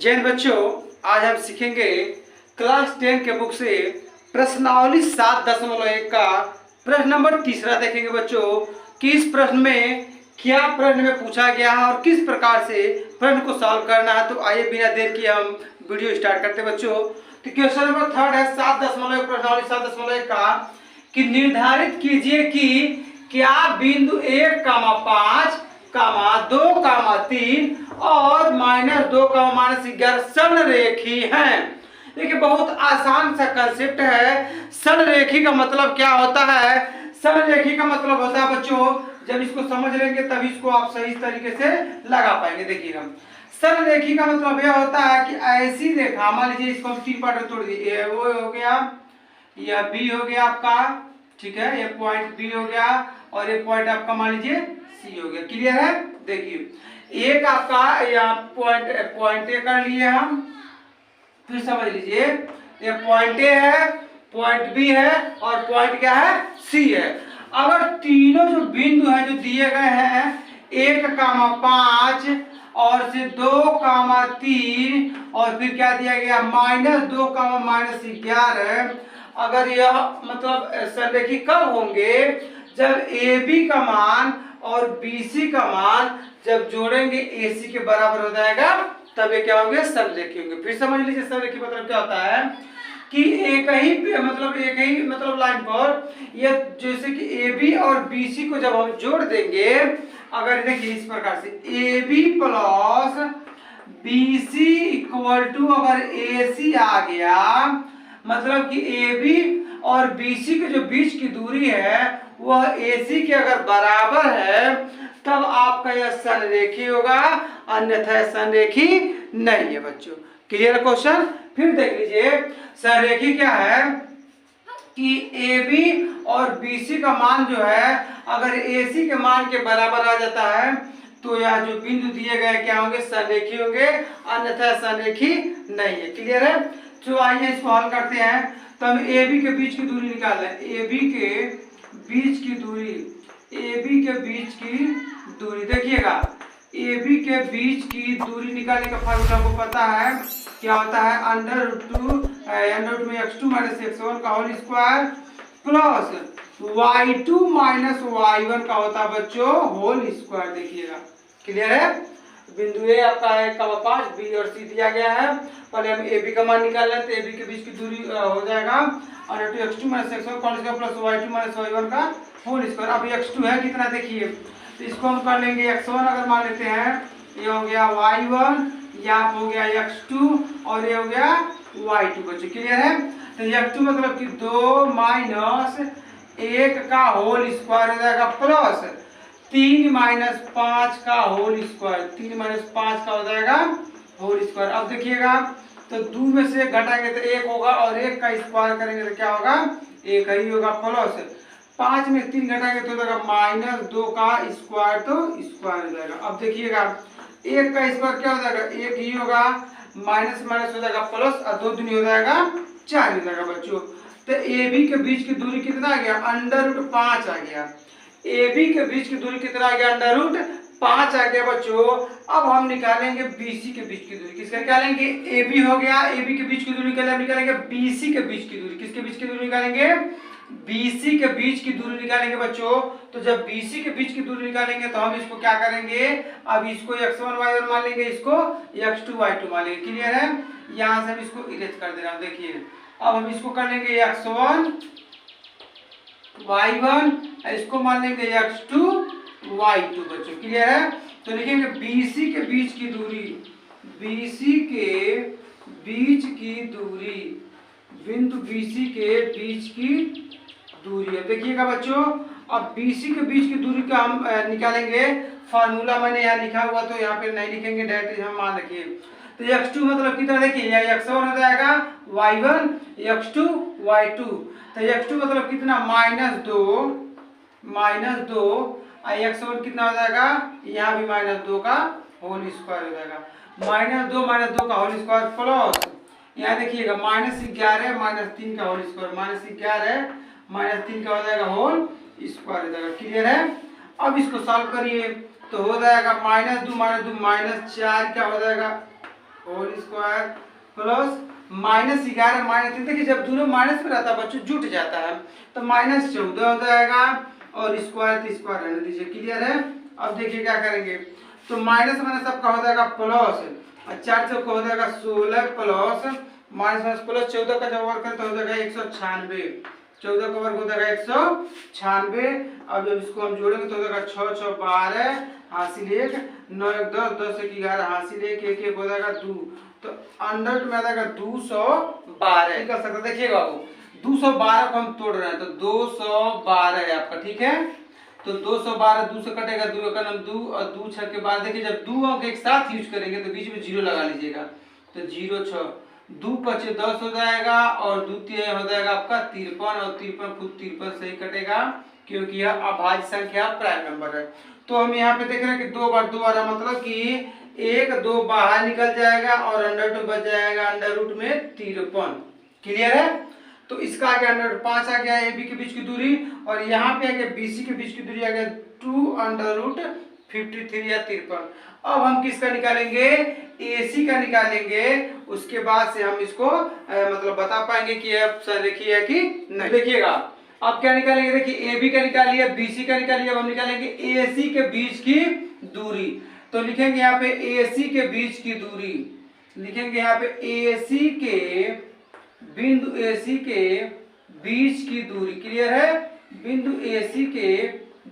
जैन बच्चों, आज हम सीखेंगे क्लास 10 के बुक से प्रश्नावली 7.1 का प्रश्न नंबर तीसरा देखेंगे बच्चों कि इस प्रश्न में क्या प्रश्न में पूछा गया है और किस प्रकार से प्रश्न को सॉल्व करना है। तो आइए बिना देर किए हम वीडियो स्टार्ट करते हैं बच्चों। तो क्वेश्चन नंबर थर्ड है 7.1 प्रश्नावली 7.1 का कि निर्धारित कीजिए कि क्या बिंदु 1,5, 2, 3 और -2, -11 समरेखी हैं। देखिए बहुत आसान सा कंसेप्ट है। समरेखी का मतलब क्या होता है? समरेखी का मतलब होता है बच्चों, जब इसको समझ लेंगे तभी इसको आप सही तरीके से लगा पाएंगे। देखिएगा समरेखी का मतलब यह होता है कि ऐसी रेखा, मान लीजिए इसको हम 3 पार्ट में तोड़ दिए, ए वो हो गया, यह बी हो गया आपका, ठीक है, ये पॉइंट बी हो गया और ये पॉइंट आपका मान लीजिए सी हो गया। क्लियर है? देखिए एक आपका यहाँ पॉइंट ए कर लिए हम, फिर समझ लीजिए ये पॉइंट ए है, पॉइंट बी है और पॉइंट क्या है? सी है। अगर तीनों जो बिंदु हैं जो दिए गए हैं 1,5 और से 2,3 और फिर क्या दिया गया -2, -11, अगर यह मतलब समरेखी कब होंगे? जब ए बी का मान और बी सी का मान जब जोड़ेंगे ए सी के बराबर हो जाएगा, तब ये क्या होंगे? समरेखी होंगे। फिर समझ लीजिए समरेखी मतलब क्या होता है कि एक ही लाइन पर ये जैसे कि ए बी और बी सी को जब हम जोड़ देंगे, अगर देखिए इस प्रकार से A B plus B C equal to अगर ए सी आ गया, मतलब कि ए बी और बी सी के जो बीच की दूरी है वह ए सी के अगर बराबर है, तब आपका यह समरेखी होगा, अन्यथा समरेखी नहीं है बच्चों। Clear question? फिर देख लीजिए समरेखी क्या है कि ए बी और बी सी का मान जो है अगर ए सी के मान के बराबर आ जाता है तो यह जो बिंदु दिए गए क्या होंगे? समरेखी होंगे, अन्यथा समरेखी नहीं है। क्लियर है? तो आइए इसको हल करते हैं। तो हम ए बी के बीच की दूरी निकाल रहे हैं। ए बी के बीच की दूरी देखिएगा, ए बी के बीच की दूरी निकालने का फार्मूला हमको पता है, क्या होता है? अंडर रूट में x2 - x1 का whole square plus y2 - y1 का होता है बच्चों होल स्क्वायर। देखिएगा क्लियर है? बिंदु ए आपका है 1,5, बी और सी दिया गया है। पहले हम ए बी का मान निकाल लेते हैं। ए बी के बीच की दूरी हो जाएगा अंडर रूट x2 - x1 का whole square plus y2 - y1 का होल स्क्वायर। अब x2 है कितना देखिए, तो इसको हम कर लेंगे x1 अगर मान लेते हैं, ये हो गया y1, यहाँ हो गया x2 और ये हो गया y2 बच्चों। क्लियर है? तो x2 मतलब कि 2 - 1 का होल स्क्वायर हो जाएगा प्लस 3 - 5 का होल स्क्वायर, 3 - 5 का हो जाएगा होल स्क्वायर। अब देखिएगा तो 2 में से घटाएंगे तो 1 होगा और 1 का स्क्वायर करेंगे तो क्या होगा? 1 ही होगा प्लस 5 में 3 घटाएंगे तो हो जाएगा -2 का स्क्वायर, तो स्क्वायर हो जाएगा। अब देखिएगा 1 का स्क्वायर क्या हो जाएगा? 1 ही होगा, माइनस माइनस हो जाएगा प्लस और 2 दूनी हो जाएगा 4 हो जाएगा बच्चों। तो ए बी के बीच की दूरी कितना आ गया? अंडर रूट 5 आ गया। ए बी के बीच की दूरी कितना आ गया? अंडर रूट 5 आ गया बच्चों। अब हम निकालेंगे बी सी के बीच की दूरी। किसका निकालेंगे? ए बी हो गया, ए बी के बीच की दूरी निकालेंगे बी सी के बीच की दूरी। किसके बीच की दूरी निकालेंगे? BC के बीच की दूरी निकालेंगे बच्चों। तो जब BC के बीच की दूरी निकालेंगे तो हम इसको क्या करेंगे? अब इसको x1 y1 मान लेंगे, इसको x2 y2 मान लेंगे। क्लियर है? यहां से हम इसको इरेज कर दे रहा हूं। देखिए अब हम इसको कर लेंगे x1 y1, इसको मान लेंगे x2 y2 बच्चों। क्लियर है? तो लिखेंगे BC के बीच की दूरी, BC के बीच की दूरी, बिंदु BC के बीच की दूरी है। देखिएगा बच्चों, अब BC के बीच की दूरी का हम निकालेंगे। फार्मूला मैंने यहाँ लिखा हुआ तो यहाँ पे नहीं लिखेंगे, डायरेक्ट हम मान रखिए। तो x2 मतलब कितना? देखिए x1 हो जाएगा y1, x2 y2। तो x2 मतलब कितना? -2 और x1 कितना हो जाएगा? यहाँ भी -2 का होल स्क्वायर हो जाएगा। -2 का होल स्क्वायर प्लस यहाँ देखिएगा -11 -3 का होल स्क्वायर, -11 -3 का हो जाएगा होल स्क्वायर हो जाएगा। क्लियर है? अब इसको सॉल्व करिए तो हो जाएगा -2 -2 -4 क्या हो जाएगा? Whole square plus -11 -3। देखिए जब दोनों माइनस में रहता है बच्चों जुट जाता है, तो -14 हो जाएगा और स्क्वायर तो स्क्वायर रहने दीजिए। क्लियर है? अब देखिए क्या करेंगे, तो माइनस माइनस सबका हो जाएगा प्लस, और 4 चौका हो जाएगा 16 प्लस माइनस माइनस प्लस 14 का जब वर्ग करें तो हो जाएगा 196। 14 का वर्ग हो जाएगा 196। अब जब इसको हम जोड़ेंगे तो हो जाएगा 6 6 12 हासिल 1, 9 1 10, 10 1 11 हासिल 1, 1 1 हो जाएगा 2। तो अंडर में आ जाएगा 212 कर सकते। देखिएगा वो 212 को हम तोड़ रहे हैं, तो 212 है आपका। ठीक है, तो 212 2 से कटेगा, 2 का नाम 2 और 2 6 के बाद देखिए जब 2 अंक एक साथ यूज करेंगे तो बीच में 0 लगा लीजिएगा, तो 0 6 2 5 10 हो जाएगा और 2 3 हो जाएगा आपका 53, और 53 खुद 53 से ही कटेगा क्योंकि यह अभाज्य संख्या प्राइम नंबर है। तो हम यहाँ पे देख रहे हैं कि 2 बार 2 आ रहा, मतलब कि 1 2 बाहर निकल जाएगा और अंडर रूट बच जाएगा अंडर रूट में 53। क्लियर है? तो इसका आ गया अंडर 5 आ गया ए बी के बीच की दूरी, और यहाँ पे आ गया बी सी के बीच की दूरी आ गया 2 अंडर रूट 53 या 53। अब हम किसका निकालेंगे? AC का निकालेंगे। उसके बाद से हम इसको मतलब बता पाएंगे कि यह संरेखीय है कि नहीं। देखिएगा अब क्या निकालेंगे, देखिए AB का निकाल लिया, BC का निकाल लिया, अब हम निकालेंगे AC के बीच की दूरी। तो लिखेंगे यहाँ पे AC के बीच की दूरी, लिखेंगे यहाँ पे AC के बिंदु AC के बीच की दूरी। क्लियर है? बिंदु AC के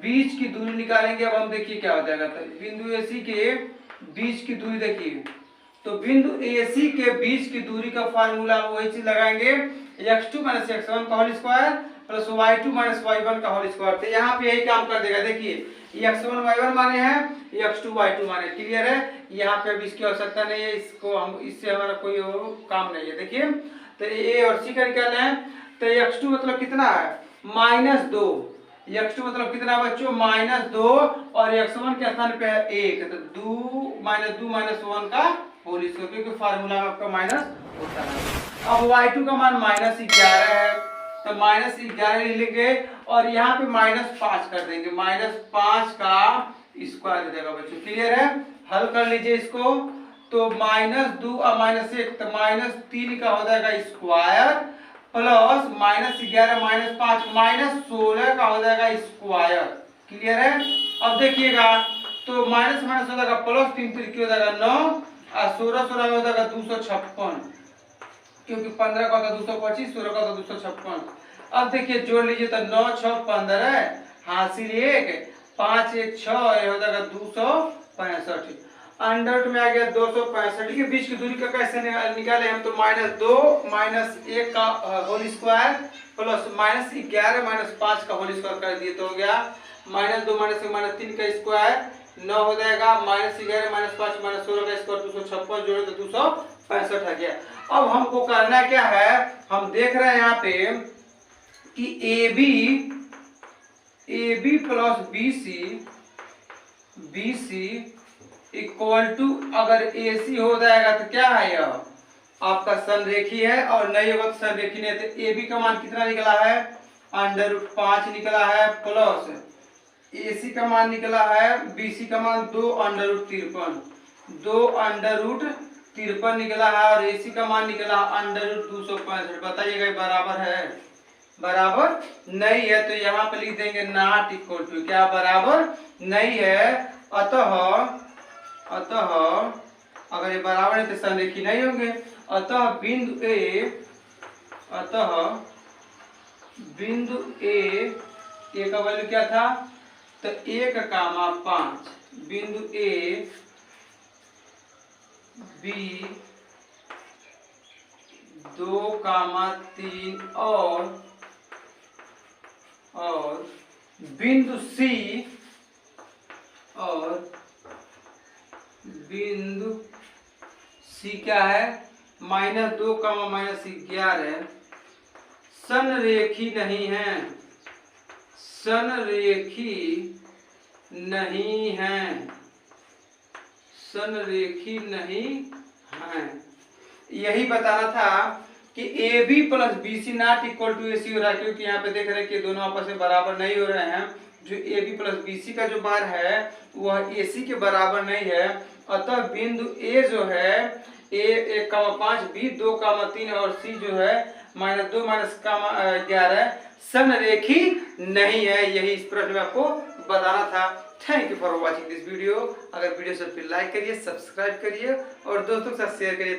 बीच की दूरी निकालेंगे। अब हम देखिए क्या हो जाएगा, तो बिंदु AC के बीच की दूरी देखिए, तो बिंदु AC के बीच की दूरी का फार्मूला वही चीज लगाएंगे, x2 - x1 का whole square plus y2 - y1 का होल स्क्वायर। तो यहाँ पे यही काम कर देगा। देखिए x1 y1 माने हैं, x2 y2 माने। क्लियर है? यहाँ पे अब इसकी आवश्यकता नहीं है, इसको हम इससे हमारा कोई काम नहीं है। देखिए तो A और C का निकालना है, तो x2 मतलब कितना है -2, x2 मतलब कितना बच्चों -2, और x1 के स्थान पे है 1, तो 2 -2 -1 का होल स्क्वायर, क्योंकि फार्मूला में आपका माइनस होता है। अब y2 का मान -11 है, तो -11 ले लेंगे और यहाँ पे -5 कर देंगे, -5 का स्क्वायर दे देगा बच्चों। क्लियर है? हल कर लीजिए इसको, तो -2 और -1 तो -3 का हो जाएगा स्क्वायर प्लस -11 -5 -16 का हो जाएगा स्क्वायर। क्लियर है? अब देखिएगा तो माइनस माइनस हो जाएगा प्लस, 3 3 हो जाएगा 9 और 16 16 में हो जाएगा 256, क्योंकि 15 का होता 225, 16 का होता 256। अब देखिए जोड़ लीजिए तो 9 6 15 हासिल 1 5 1 6 ये हो जाएगा 265। अंडर में आ गया 265 के बीच की दूरी का कैसे निकाले हम, तो -2 -1 का होल स्क्वायर प्लस -11 -5 का होल स्क्वायर कर दिए, तो हो गया -2 -1 -3 का स्क्वायर 9 हो जाएगा, -11 -5 -16 का स्क्वायर 256 जोड़े तो 265 आ गया। अब हमको करना क्या है, हम देख रहे हैं यहाँ पे कि AB plus BC equal to, अगर AC हो जाएगा तो क्या है यह आपका संरेखीय है, और नहीं होगा तो संरेखीय नहीं है। तो AB का मान कितना निकला है √5 निकला है, प्लस AC का मान निकला है, BC का मान 2 √53 2 √53 निकला है, और AC का मान निकला √265। बताइएगा बराबर है? बराबर नहीं है, तो यहाँ पे लिख देंगे नॉट इक्वल टू, क्या बराबर नहीं है। अतः अगर ये बराबर है तो संरेखीय नहीं होंगे। अतः बिंदु ए का वैल्यू क्या था, तो 1,5, बिंदु A B 2,3 और बिंदु C क्या है -2, -11 संरेखी नहीं है, संरेखी नहीं है। यही बताना था कि AB plus BC not equal to AC हो रहा है, क्योंकि यहाँ पे देख रहे हैं कि दोनों आपस में बराबर नहीं हो रहे हैं। जो AB प्लस BC का जो मान है वह AC के बराबर नहीं है। अतः बिंदु A जो है ए 1,5 बी 2,3 और सी जो है -2 -11 समरेखी नहीं है। यही इस प्रश्न में आपको बताना था। Thank you for watching this video. अगर वीडियो से फिर लाइक करिए, सब्सक्राइब करिए और दोस्तों के साथ शेयर करिए।